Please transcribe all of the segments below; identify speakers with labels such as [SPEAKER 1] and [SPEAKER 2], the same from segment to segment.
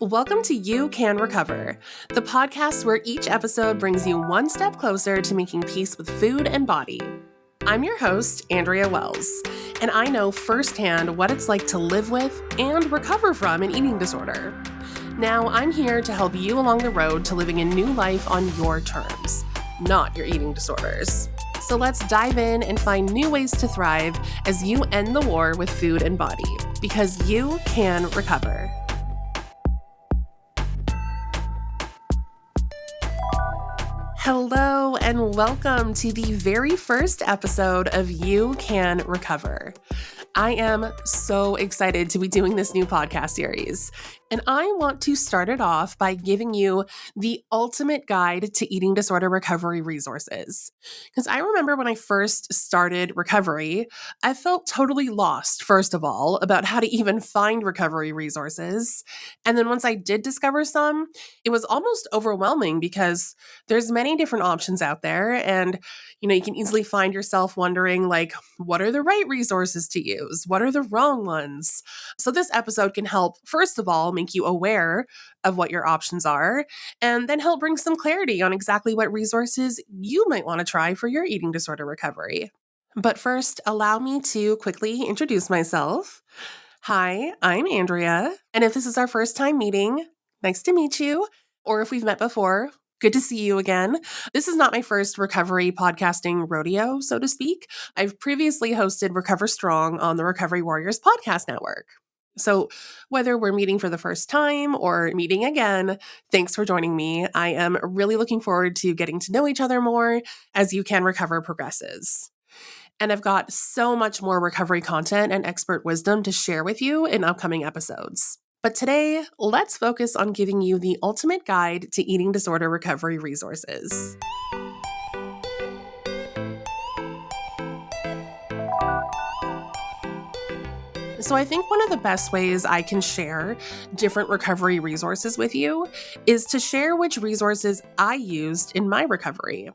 [SPEAKER 1] Welcome to You Can Recover, the podcast where each episode brings you one step closer to making peace with food and body. I'm your host, Andrea Wells, and I know firsthand what it's like to live with and recover from an eating disorder. Now, I'm here to help you along the road to living a new life on your terms, not your eating disorders. So let's dive in and find new ways to thrive as you end the war with food and body, because you can recover. Hello, and welcome to the very first episode of You Can Recover. I am so excited to be doing this new podcast series, and I want to start it off by giving you the ultimate guide to eating disorder recovery resources. Because I remember when I first started recovery, I felt totally lost, first of all, about how to even find recovery resources. And then once I did discover some, it was almost overwhelming because there's many different options out there, and you can easily find yourself wondering, what are the right resources to use? What are the wrong ones? So this episode can help, first of all, make you aware of what your options are, and then help bring some clarity on exactly what resources you might want to try for your eating disorder recovery. But first, allow me to quickly introduce myself. Hi, I'm Andrea, and if this is our first time meeting, nice to meet you. Or if we've met before, good to see you again. This is not my first recovery podcasting rodeo, so to speak. I've previously hosted Recover Strong on the Recovery Warriors podcast network. So whether we're meeting for the first time or meeting again, thanks for joining me. I am really looking forward to getting to know each other more as You Can Recover progresses. And I've got so much more recovery content and expert wisdom to share with you in upcoming episodes. But today, let's focus on giving you the ultimate guide to eating disorder recovery resources. So I think one of the best ways I can share different recovery resources with you is to share which resources I used in my recovery.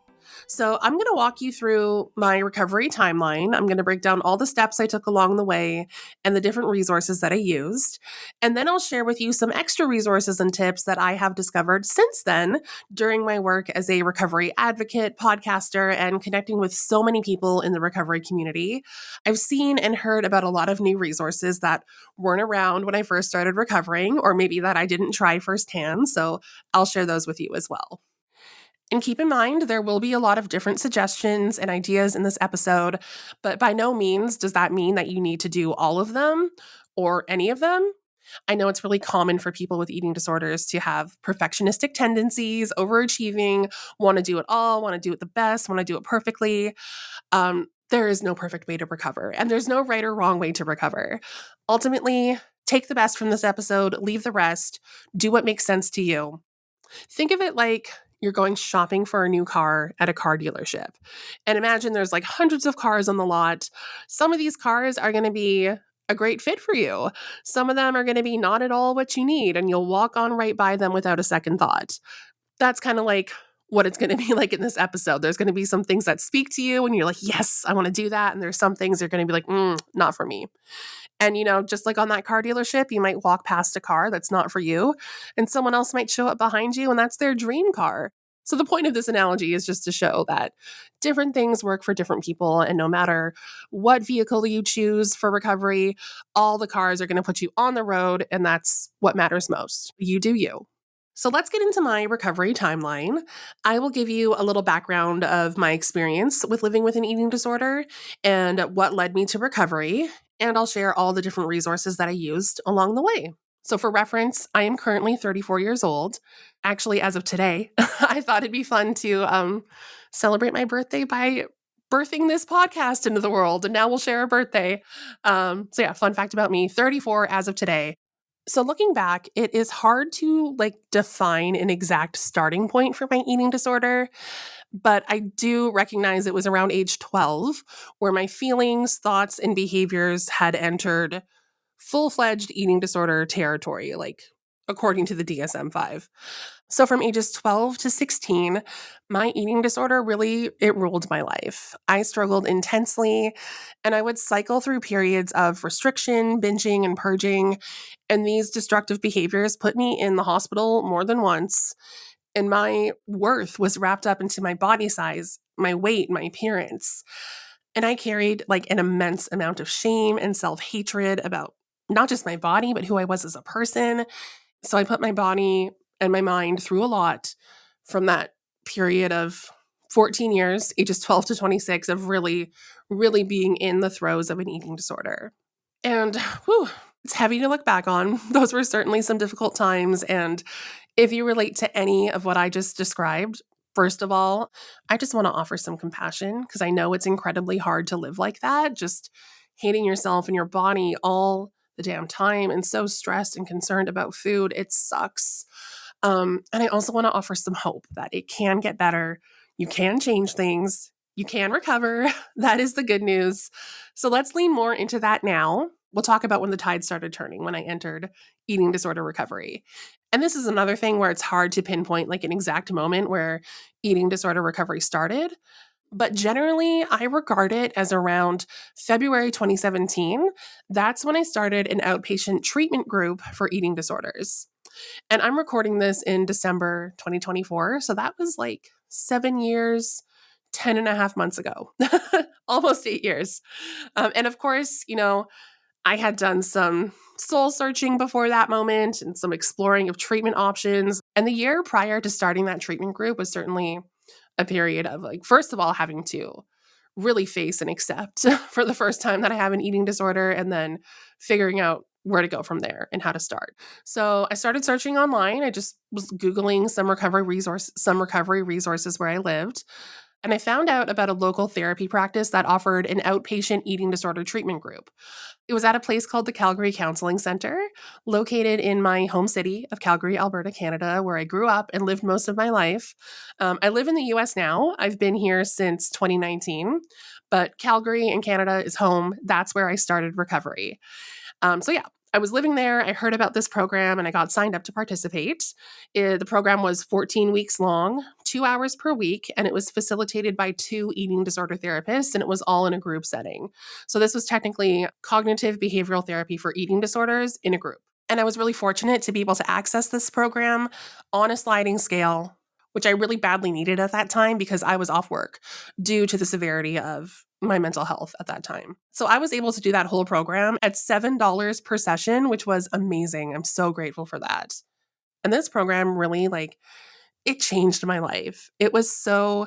[SPEAKER 1] So I'm going to walk you through my recovery timeline. I'm going to break down all the steps I took along the way and the different resources that I used. And then I'll share with you some extra resources and tips that I have discovered since then during my work as a recovery advocate, podcaster, and connecting with so many people in the recovery community. I've seen and heard about a lot of new resources that weren't around when I first started recovering, or maybe that I didn't try firsthand. So I'll share those with you as well. And keep in mind, there will be a lot of different suggestions and ideas in this episode, but by no means does that mean that you need to do all of them or any of them. I know it's really common for people with eating disorders to have perfectionistic tendencies, overachieving, want to do it all, want to do it the best, want to do it perfectly. There is no perfect way to recover, and there's no right or wrong way to recover. Ultimately, take the best from this episode, leave the rest, do what makes sense to you. Think of it like you're going shopping for a new car at a car dealership. And imagine there's hundreds of cars on the lot. Some of these cars are going to be a great fit for you. Some of them are going to be not at all what you need, and you'll walk on right by them without a second thought. That's kind of like what it's going to be like in this episode. There's going to be some things that speak to you, and you're like, yes, I want to do that. And there's some things you're going to be like, not for me. And, just like on that car dealership, you might walk past a car that's not for you, and someone else might show up behind you, and that's their dream car. So the point of this analogy is just to show that different things work for different people, and no matter what vehicle you choose for recovery, all the cars are going to put you on the road, and that's what matters most. You do you. So let's get into my recovery timeline. I will give you a little background of my experience with living with an eating disorder and what led me to recovery, and I'll share all the different resources that I used along the way. So for reference, I am currently 34 years old. Actually, as of today, I thought it'd be fun to celebrate my birthday by birthing this podcast into the world, and now we'll share a birthday. Fun fact about me, 34 as of today. So looking back, it is hard to define an exact starting point for my eating disorder, but I do recognize it was around age 12 where my feelings, thoughts, and behaviors had entered full-fledged eating disorder territory, according to the DSM-5. So from ages 12 to 16, my eating disorder really it ruled my life. I struggled intensely and I would cycle through periods of restriction, binging and purging, and these destructive behaviors put me in the hospital more than once, and my worth was wrapped up into my body size, my weight, my appearance. And I carried like an immense amount of shame and self-hatred about not just my body, but who I was as a person. So I put my body and my mind through a lot from that period of 14 years, ages 12 to 26, of really, really being in the throes of an eating disorder. And whew, it's heavy to look back on. Those were certainly some difficult times. And if you relate to any of what I just described, first of all, I just want to offer some compassion because I know it's incredibly hard to live like that, just hating yourself and your body all the damn time and so stressed and concerned about food. It sucks. And I also want to offer some hope that it can get better. You can change things. You can recover. That is the good news. So let's lean more into that now. We'll talk about when the tide started turning, when I entered eating disorder recovery. And this is another thing where it's hard to pinpoint like an exact moment where eating disorder recovery started. But generally, I regard it as around February 2017. That's when I started an outpatient treatment group for eating disorders. And I'm recording this in December 2024. So that was like 7 years, 10 and a half months ago, almost 8 years. And of course, I had done some soul searching before that moment and some exploring of treatment options. And the year prior to starting that treatment group was certainly a period of like, first of all, having to really face and accept for the first time that I have an eating disorder and then figuring out where to go from there and how to start. So I started searching online. I just was Googling some recovery resources where I lived. And I found out about a local therapy practice that offered an outpatient eating disorder treatment group. It was at a place called the Calgary Counseling Center, located in my home city of Calgary, Alberta, Canada, where I grew up and lived most of my life. I live in the US now. I've been here since 2019, but Calgary in Canada is home. That's where I started recovery. So yeah, I was living there. I heard about this program and I got signed up to participate. The program was 14 weeks long, 2 hours per week, and it was facilitated by 2 eating disorder therapists, and it was all in a group setting. So this was technically cognitive behavioral therapy for eating disorders in a group. And I was really fortunate to be able to access this program on a sliding scale, which I really badly needed at that time because I was off work due to the severity of my mental health at that time. So I was able to do that whole program at $7 per session, which was amazing. I'm so grateful for that. And this program really it changed my life. It was so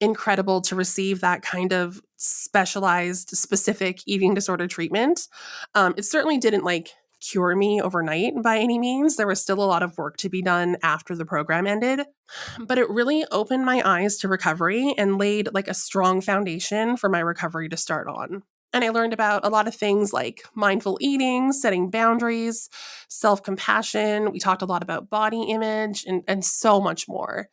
[SPEAKER 1] incredible to receive that kind of specialized, specific eating disorder treatment. It certainly didn't cure me overnight by any means. There was still a lot of work to be done after the program ended, but it really opened my eyes to recovery and laid a strong foundation for my recovery to start on. And I learned about a lot of things like mindful eating, setting boundaries, self-compassion. We talked a lot about body image and so much more.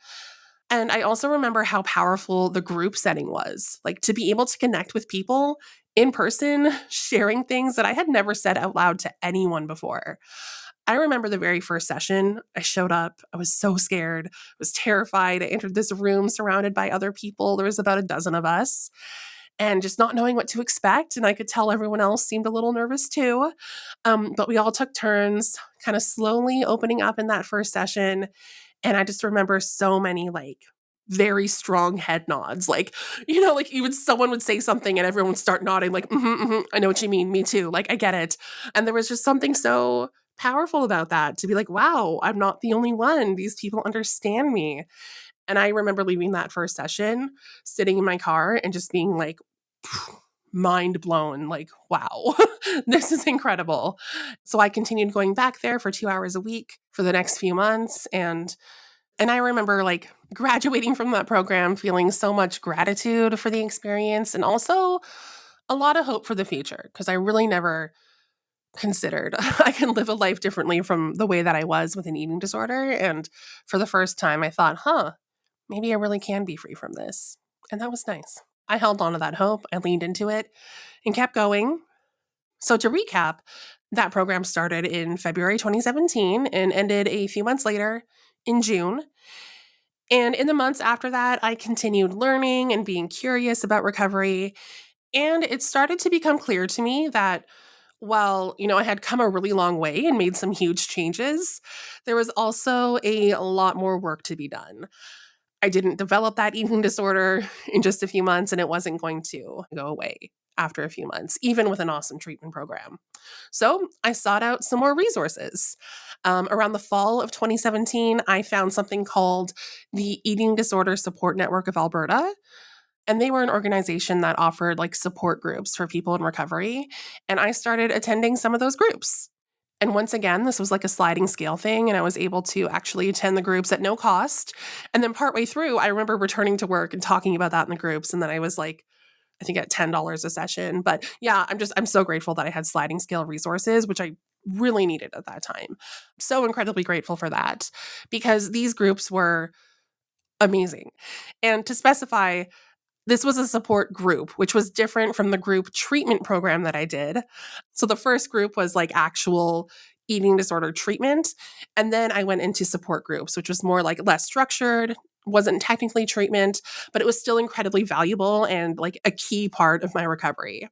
[SPEAKER 1] And I also remember how powerful the group setting was, to be able to connect with people in person, sharing things that I had never said out loud to anyone before. I remember the very first session. I showed up. I was so scared. I was terrified. I entered this room surrounded by other people. There was about a dozen of us, and just not knowing what to expect. And I could tell everyone else seemed a little nervous too. But we all took turns, kind of slowly opening up in that first session. And I just remember so many very strong head nods. Someone would say something and everyone would start nodding I know what you mean. Me too. I get it. And there was just something so powerful about that to be wow, I'm not the only one. These people understand me. And I remember leaving that first session, sitting in my car and just being mind blown, wow, this is incredible. So I continued going back there for 2 hours a week for the next few months. And I remember graduating from that program feeling so much gratitude for the experience and also a lot of hope for the future because I really never considered I can live a life differently from the way that I was with an eating disorder. And for the first time, I thought, maybe I really can be free from this. And that was nice. I held on to that hope. I leaned into it and kept going. So to recap, that program started in February 2017 and ended a few months later in June. And in the months after that, I continued learning and being curious about recovery. And it started to become clear to me that while, I had come a really long way and made some huge changes, there was also a lot more work to be done. I didn't develop that eating disorder in just a few months, and it wasn't going to go away after a few months, even with an awesome treatment program. So I sought out some more resources. Around the fall of 2017, I found something called the Eating Disorder Support Network of Alberta. And they were an organization that offered like support groups for people in recovery. And I started attending some of those groups. And once again, this was like a sliding scale thing, and I was able to actually attend the groups at no cost. And then partway through, I remember returning to work and talking about that in the groups. And then I was like, I think at $10 a session. But yeah, I'm so grateful that I had sliding scale resources, which I really needed at that time. So incredibly grateful for that because these groups were amazing. And to specify, this was a support group, which was different from the group treatment program that I did. So the first group was like actual eating disorder treatment. And then I went into support groups, which was more like less structured, wasn't technically treatment, but it was still incredibly valuable and like a key part of my recovery.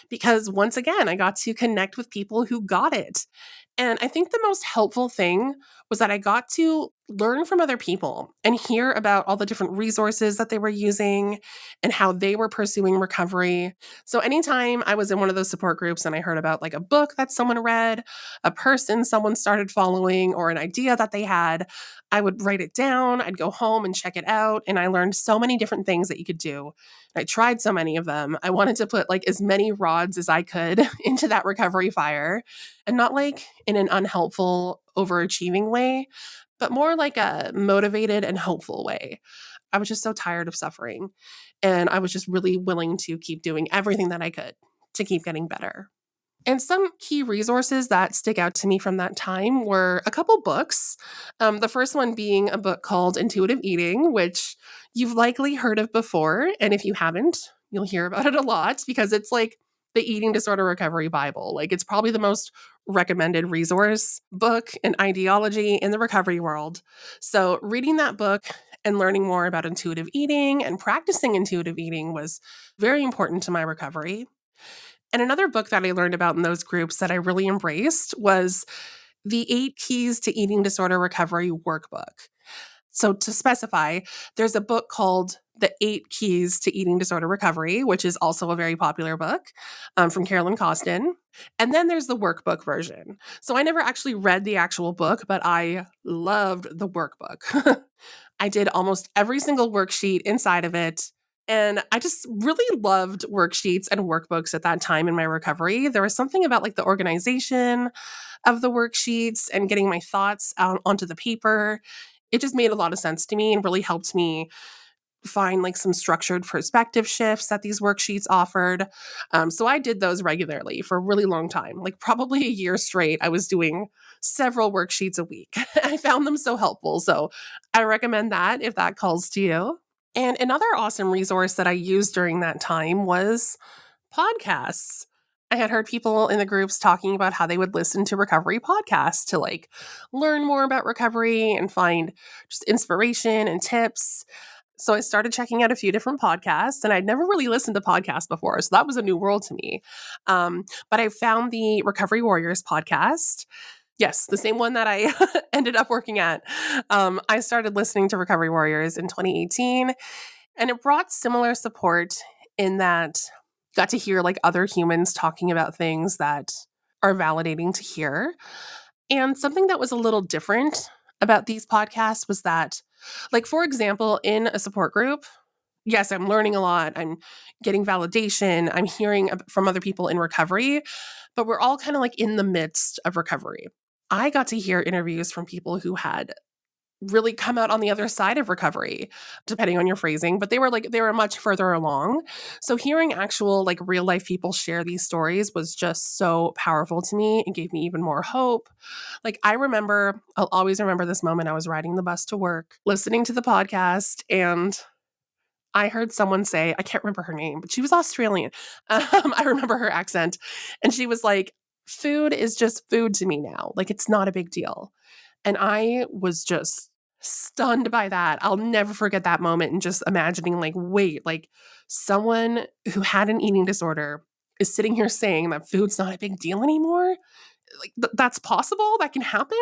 [SPEAKER 1] Because once again, I got to connect with people who got it. And I think the most helpful thing was that I got to learn from other people and hear about all the different resources that they were using and how they were pursuing recovery. So anytime I was in one of those support groups and I heard about like a book that someone read, a person someone started following, or an idea that they had, I would write it down. I'd go home and check it out. And I learned so many different things that you could do. I tried so many of them. I wanted to put like as many rods as I could into that recovery fire, and not like in an unhelpful, overachieving way, but more like a motivated and hopeful way. I was just so tired of suffering. And I was just really willing to keep doing everything that I could to keep getting better. And some key resources that stick out to me from that time were a couple books. The first one being a book called Intuitive Eating, which you've likely heard of before. And if you haven't, you'll hear about it a lot because it's like the eating disorder recovery Bible. Like it's probably the most recommended resource book and ideology in the recovery world. So reading that book and learning more about intuitive eating and practicing intuitive eating was very important to my recovery. And another book that I learned about in those groups that I really embraced was the 8 Keys to Eating Disorder Recovery workbook. So to specify, there's a book called The 8 Keys to Eating Disorder Recovery, which is also a very popular book from Carolyn Costin. And then there's the workbook version. So I never actually read the actual book, but I loved the workbook. I did almost every single worksheet inside of it. And I just really loved worksheets and workbooks at that time in my recovery. There was something about like the organization of the worksheets and getting my thoughts out onto the paper. It just made a lot of sense to me and really helped me find like some structured perspective shifts that these worksheets offered. So I did those regularly for a really long time, like probably a year straight. I was doing several worksheets a week. I found them so helpful. So I recommend that if that calls to you. And another awesome resource that I used during that time was podcasts. I had heard people in the groups talking about how they would listen to recovery podcasts to like learn more about recovery and find just inspiration and tips. So I started checking out a few different podcasts, and I'd never really listened to podcasts before. So that was a new world to me. But I found the Recovery Warriors podcast. Yes, the same one that I ended up working at. I started listening to Recovery Warriors in 2018, and it brought similar support in that I got to hear like other humans talking about things that are validating to hear. And something that was a little different about these podcasts was that, like, for example, in a support group, yes, I'm learning a lot. I'm getting validation. I'm hearing from other people in recovery, but we're all kind of like in the midst of recovery. I got to hear interviews from people who had really come out on the other side of recovery, depending on your phrasing, but they were much further along. So hearing actual like real life people share these stories was just so powerful to me and gave me even more hope. Like I'll always remember this moment. I was riding the bus to work, listening to the podcast, and I heard someone say, I can't remember her name, but she was Australian. I remember her accent. And she was like, food is just food to me now. Like, it's not a big deal. And I was just stunned by that. I'll never forget that moment and just imagining, like, wait, like, someone who had an eating disorder is sitting here saying that food's not a big deal anymore? Like, that's possible? That can happen?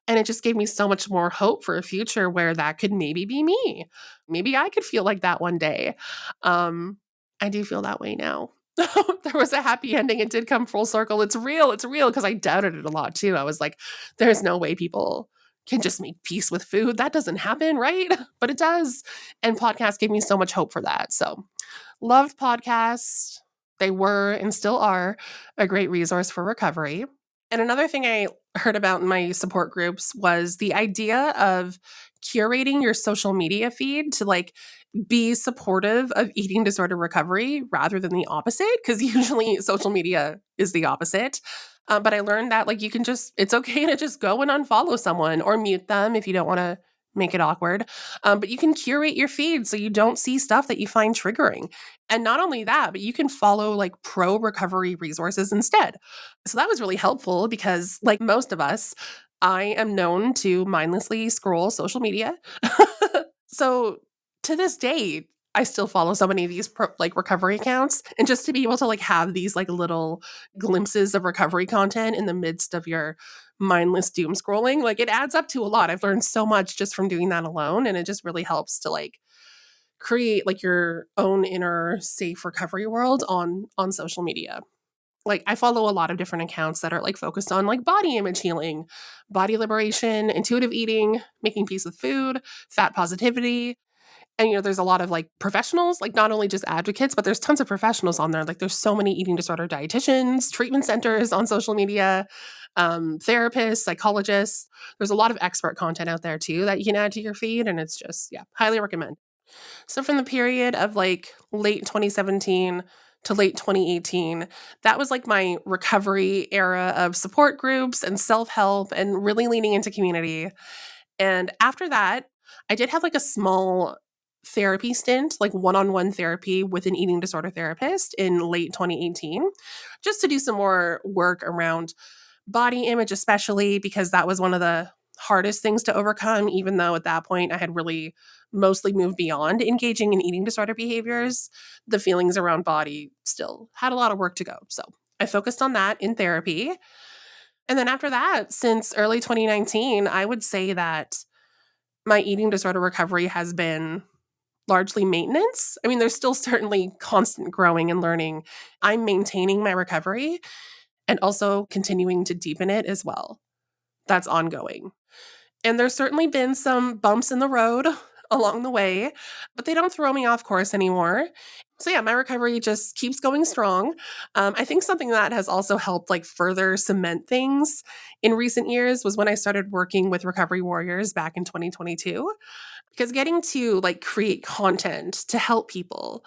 [SPEAKER 1] And it just gave me so much more hope for a future where that could maybe be me. Maybe I could feel like that one day. Um, I do feel that way now. There was a happy ending. It did come full circle. It's real, because I doubted it a lot too. I was like, there's no way people can just make peace with food. That doesn't happen, right? But it does. And podcasts gave me so much hope for that. So loved podcasts. They were and still are a great resource for recovery. And another thing I heard about in my support groups was the idea of curating your social media feed to like be supportive of eating disorder recovery rather than the opposite, because usually social media is the opposite. But I learned that like you can just, it's okay to just go and unfollow someone or mute them if you don't want to make it awkward. But you can curate your feed so you don't see stuff that you find triggering. And not only that, but you can follow like pro recovery resources instead. So that was really helpful because, like most of us, I am known to mindlessly scroll social media. So to this day, I still follow so many of these like recovery accounts, and just to be able to like have these like little glimpses of recovery content in the midst of your mindless doom scrolling, like it adds up to a lot. I've learned so much just from doing that alone, and it just really helps to like create like your own inner safe recovery world on social media. Like I follow a lot of different accounts that are like focused on like body image healing, body liberation, intuitive eating, making peace with food, fat positivity. And there's a lot of like professionals, like not only just advocates, but there's tons of professionals on there. Like there's so many eating disorder dietitians, treatment centers on social media, therapists, psychologists. There's a lot of expert content out there too that you can add to your feed. And it's just, yeah, highly recommend. So from the period of like late 2017 to late 2018, that was like my recovery era of support groups and self-help and really leaning into community. And after that, I did have like a small therapy stint, like one-on-one therapy with an eating disorder therapist in late 2018, just to do some more work around body image, especially because that was one of the hardest things to overcome, even though at that point I had really mostly moved beyond engaging in eating disorder behaviors. The feelings around body still had a lot of work to go. So I focused on that in therapy. And then after that, since early 2019, I would say that my eating disorder recovery has been largely maintenance. I mean, there's still certainly constant growing and learning. I'm maintaining my recovery and also continuing to deepen it as well. That's ongoing. And there's certainly been some bumps in the road along the way, but they don't throw me off course anymore. So yeah, my recovery just keeps going strong. I think something that has also helped like further cement things in recent years was when I started working with recovery warriors back in 2022. Because getting to like create content to help people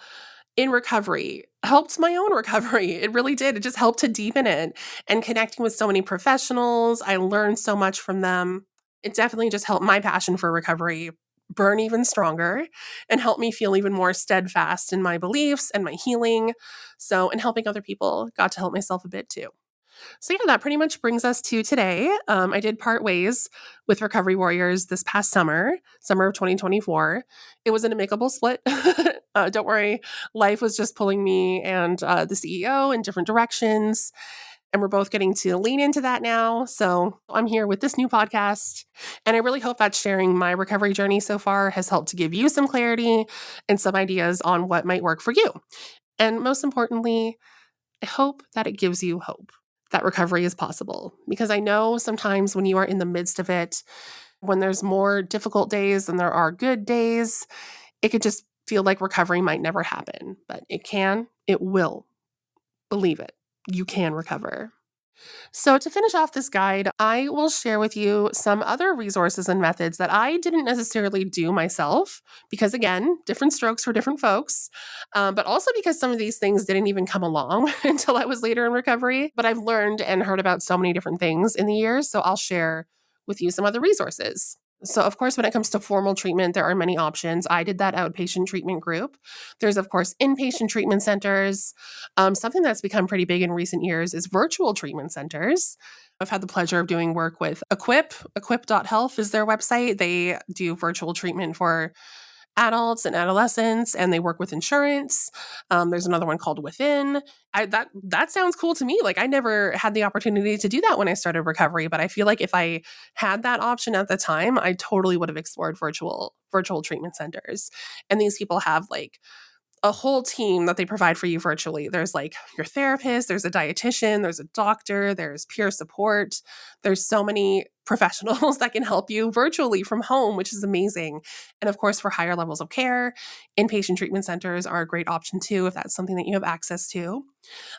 [SPEAKER 1] in recovery helped my own recovery. It really did. It just helped to deepen it, and connecting with so many professionals. I learned so much from them. It definitely just helped my passion for recovery burn even stronger and help me feel even more steadfast in my beliefs and my healing. So, and helping other people, got to help myself a bit too. So yeah, that pretty much brings us to today. I did part ways with Recovery Warriors this past summer of 2024. It was an amicable split. Don't worry, life was just pulling me and the CEO in different directions. And we're both getting to lean into that now. So I'm here with this new podcast. And I really hope that sharing my recovery journey so far has helped to give you some clarity and some ideas on what might work for you. And most importantly, I hope that it gives you hope that recovery is possible. Because I know sometimes when you are in the midst of it, when there's more difficult days than there are good days, it could just feel like recovery might never happen. But it can, it will. Believe it. You can recover. So, to finish off this guide, I will share with you some other resources and methods that I didn't necessarily do myself, because again, different strokes for different folks, but also because some of these things didn't even come along until I was later in recovery. But I've learned and heard about so many different things in the years, so I'll share with you some other resources. So, of course, when it comes to formal treatment, there are many options. I did that outpatient treatment group. There's, of course, inpatient treatment centers. Something that's become pretty big in recent years is virtual treatment centers. I've had the pleasure of doing work with Equip.health is their website. They do virtual treatment for adults and adolescents, and they work with insurance. There's another one called Within. That sounds cool to me. Like I never had the opportunity to do that when I started recovery, but I feel like if I had that option at the time, I totally would have explored virtual treatment centers. And these people have like a whole team that they provide for you virtually. There's like your therapist, there's a dietitian, there's a doctor, there's peer support. There's so many professionals that can help you virtually from home, which is amazing. And of course, for higher levels of care, inpatient treatment centers are a great option too, if that's something that you have access to.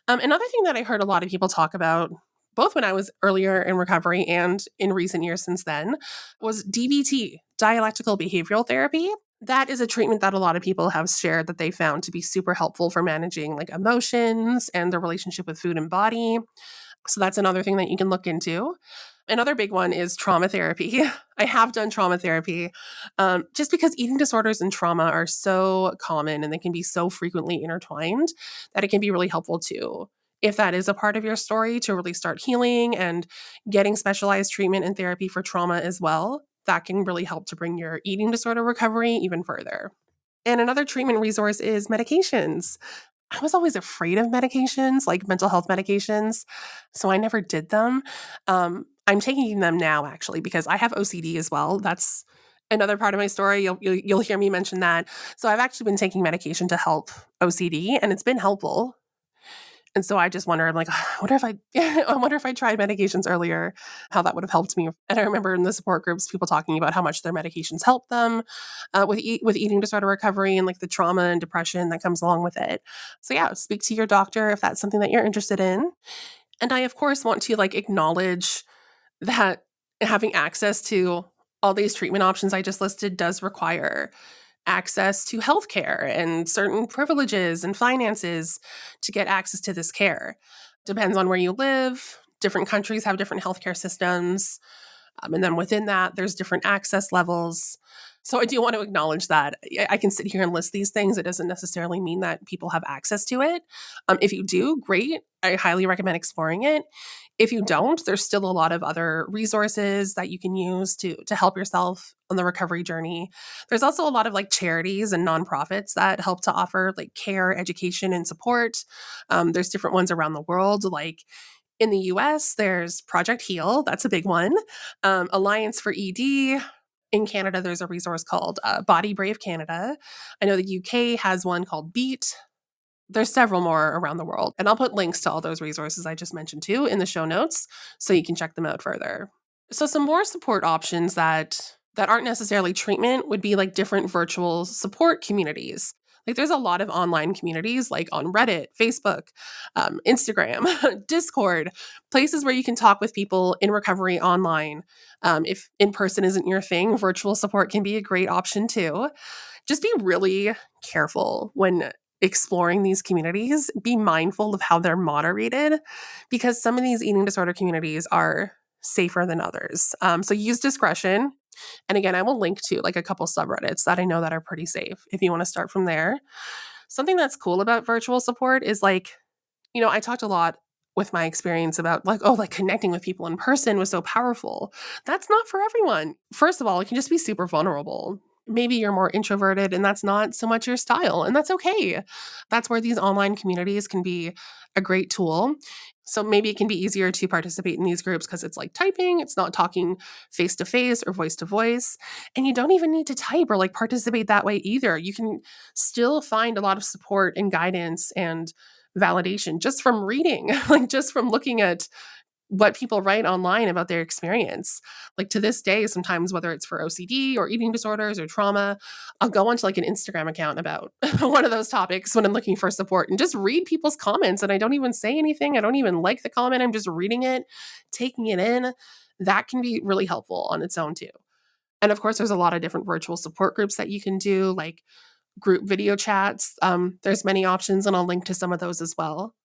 [SPEAKER 1] Another thing that I heard a lot of people talk about, both when I was earlier in recovery and in recent years since then, was DBT, dialectical behavioral therapy. That is a treatment that a lot of people have shared that they found to be super helpful for managing like emotions and their relationship with food and body. So that's another thing that you can look into. Another big one is trauma therapy. I have done trauma therapy just because eating disorders and trauma are so common and they can be so frequently intertwined that it can be really helpful too. If that is a part of your story, to really start healing and getting specialized treatment and therapy for trauma as well, that can really help to bring your eating disorder recovery even further. And another treatment resource is medications. I was always afraid of medications, like mental health medications, so I never did them. I'm taking them now actually because I have OCD as well. That's another part of my story. You'll hear me mention that. So I've actually been taking medication to help OCD, and it's been helpful. And so I just wonder, I'm like, I wonder if I, I wonder if I tried medications earlier, how that would have helped me. And I remember in the support groups, people talking about how much their medications help them with eating disorder recovery and like the trauma and depression that comes along with it. So yeah, speak to your doctor if that's something that you're interested in. And I, of course, want to like acknowledge that having access to all these treatment options I just listed does require access to healthcare and certain privileges and finances to get access to this care. Depends on where you live. Different countries have different healthcare systems. And then within that, there's different access levels. So I do want to acknowledge that. I can sit here and list these things. It doesn't necessarily mean that people have access to it. If you do, great. I highly recommend exploring it. If you don't, there's still a lot of other resources that you can use to help yourself on the recovery journey. There's also a lot of like charities and nonprofits that help to offer like care, education, and support. There's different ones around the world, like in the US, there's Project Heal. That's a big one. Alliance for ED. In Canada, there's a resource called Body Brave Canada. I know the UK has one called Beat. There's several more around the world. And I'll put links to all those resources I just mentioned too in the show notes so you can check them out further. So some more support options that aren't necessarily treatment would be like different virtual support communities. Like there's a lot of online communities like on Reddit, Facebook, Instagram, Discord, places where you can talk with people in recovery online. If in person isn't your thing, virtual support can be a great option too. Just be really careful when exploring these communities. Be mindful of how they're moderated because some of these eating disorder communities are safer than others. So use discretion. And again, I will link to like a couple subreddits that I know that are pretty safe if you want to start from there. Something that's cool about virtual support is like, I talked a lot with my experience about like, oh, like connecting with people in person was so powerful. That's not for everyone. First of all, it can just be super vulnerable. Maybe you're more introverted and that's not so much your style, and that's okay. That's where these online communities can be a great tool. So maybe it can be easier to participate in these groups because it's like typing, it's not talking face to face or voice to voice. And you don't even need to type or like participate that way either. You can still find a lot of support and guidance and validation just from reading, like just from looking at what people write online about their experience. Like to this day, sometimes whether it's for OCD or eating disorders or trauma, I'll go onto like an Instagram account about one of those topics when I'm looking for support and just read people's comments. And I don't even say anything. I don't even like the comment. I'm just reading it, taking it in. That can be really helpful on its own too. And of course, there's a lot of different virtual support groups that you can do, like group video chats. There's many options, and I'll link to some of those as well.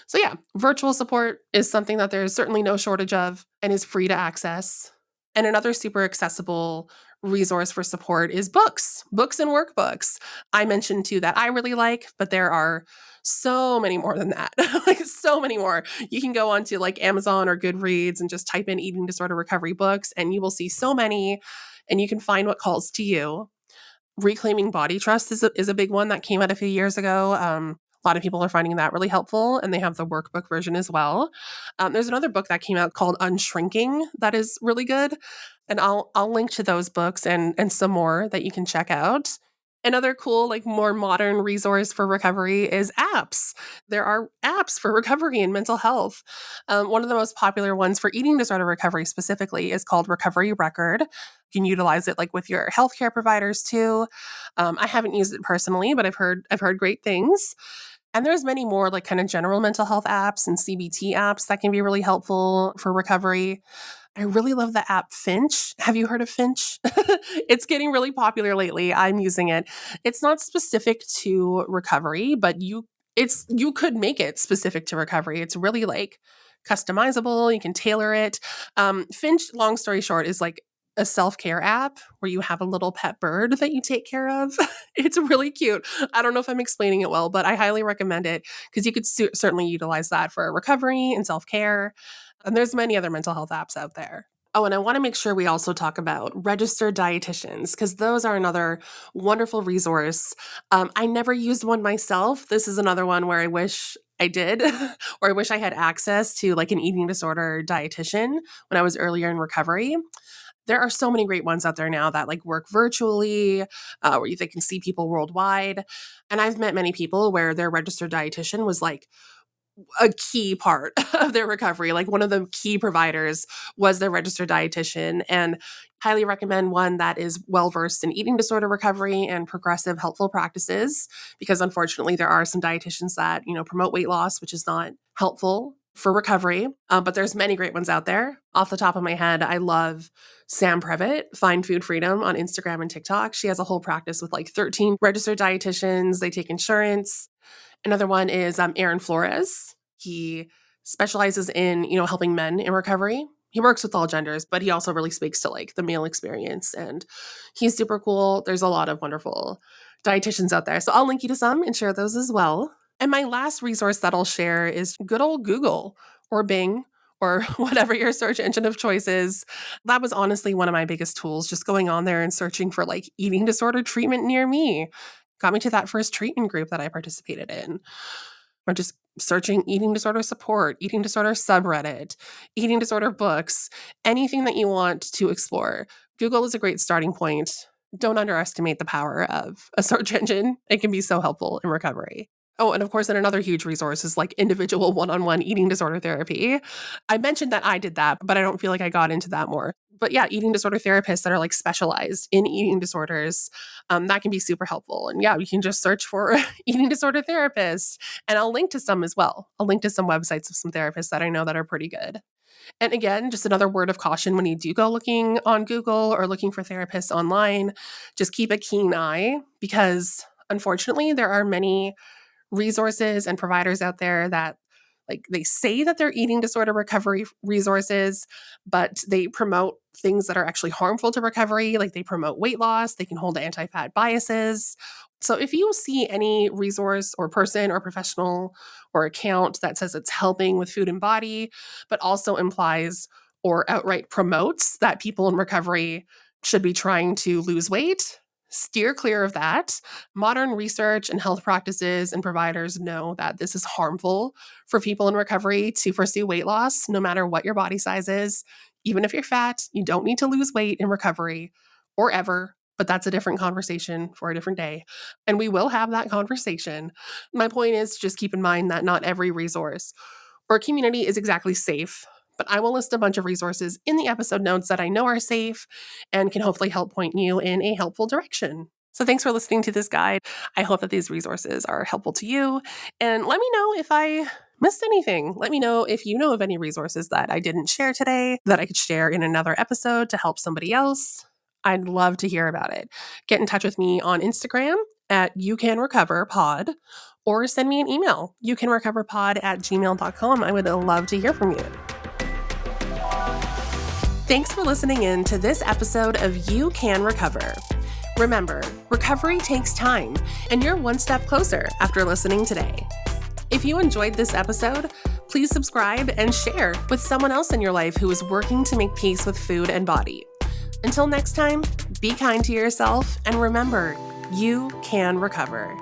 [SPEAKER 1] So yeah, virtual support is something that there's certainly no shortage of and is free to access. And another super accessible resource for support is books and workbooks. I mentioned two that I really like, but there are so many more than that. Like so many more. You can go onto like Amazon or Goodreads and just type in eating disorder recovery books and you will see so many and you can find what calls to you. Reclaiming body trust is a big one that came out a few years ago. A lot of people are finding that really helpful, and they have the workbook version as well. There's another book that came out called Unshrinking that is really good, and I'll link to those books and some more that you can check out. Another cool, like more modern resource for recovery is apps. There are apps for recovery and mental health. One of the most popular ones for eating disorder recovery specifically is called Recovery Record. You can utilize it like with your healthcare providers too. I haven't used it personally, but I've heard great things. And there's many more like kind of general mental health apps and CBT apps that can be really helpful for recovery. I really love the app Finch. Have you heard of Finch? It's getting really popular lately. I'm using it. It's not specific to recovery, but you could make it specific to recovery. It's really like customizable. You can tailor it. Finch, long story short, is like a self-care app where you have a little pet bird that you take care of. It's really cute. I don't know if I'm explaining it well, but I highly recommend it because you could certainly utilize that for recovery and self-care. And there's many other mental health apps out there. Oh, and I want to make sure we also talk about registered dietitians because those are another wonderful resource. I never used one myself. This is another one where I wish I did, or I wish I had access to like an eating disorder dietitian when I was earlier in recovery. There are so many great ones out there now that like work virtually, where they can see people worldwide. And I've met many people where their registered dietitian was like a key part of their recovery. Like one of the key providers was their registered dietitian, and highly recommend one that is well versed in eating disorder recovery and progressive helpful practices, because unfortunately there are some dietitians that, promote weight loss, which is not helpful for recovery. But there's many great ones out there. Off the top of my head, I love Sam Previtt, Find Food Freedom on Instagram and TikTok. She has a whole practice with like 13 registered dietitians. They take insurance. Another one is Aaron Flores. He specializes in, helping men in recovery. He works with all genders, but he also really speaks to like the male experience, and he's super cool. There's a lot of wonderful dietitians out there. So I'll link you to some and share those as well. And my last resource that I'll share is good old Google or Bing or whatever your search engine of choice is. That was honestly one of my biggest tools, just going on there and searching for like eating disorder treatment near me. Got me to that first treatment group that I participated in. Or just searching eating disorder support, eating disorder subreddit, eating disorder books, anything that you want to explore. Google is a great starting point. Don't underestimate the power of a search engine. It can be so helpful in recovery. Oh, and of course, another huge resource is like individual one-on-one eating disorder therapy. I mentioned that I did that, but I don't feel like I got into that more. But yeah, eating disorder therapists that are like specialized in eating disorders, that can be super helpful. And yeah, you can just search for eating disorder therapist, and I'll link to some as well. I'll link to some websites of some therapists that I know that are pretty good. And again, just another word of caution when you do go looking on Google or looking for therapists online, just keep a keen eye because unfortunately there are many resources and providers out there that like they say that they're eating disorder recovery resources, but they promote things that are actually harmful to recovery. Like they promote weight loss, they can hold anti-fat biases. So if you see any resource or person or professional or account that says it's helping with food and body, but also implies or outright promotes that people in recovery should be trying to lose weight, steer clear of that. Modern research and health practices and providers know that this is harmful for people in recovery to pursue weight loss, no matter what your body size is. Even if you're fat, you don't need to lose weight in recovery or ever, but that's a different conversation for a different day. And we will have that conversation. My point is just keep in mind that not every resource or community is exactly safe, but I will list a bunch of resources in the episode notes that I know are safe and can hopefully help point you in a helpful direction. So thanks for listening to this guide. I hope that these resources are helpful to you. And let me know if I missed anything. Let me know if you know of any resources that I didn't share today that I could share in another episode to help somebody else. I'd love to hear about it. Get in touch with me on Instagram at youcanrecoverpod or send me an email, youcanrecoverpod@gmail.com. I would love to hear from you. Thanks for listening in to this episode of You Can Recover. Remember, recovery takes time, and you're one step closer after listening today. If you enjoyed this episode, please subscribe and share with someone else in your life who is working to make peace with food and body. Until next time, be kind to yourself and remember, you can recover.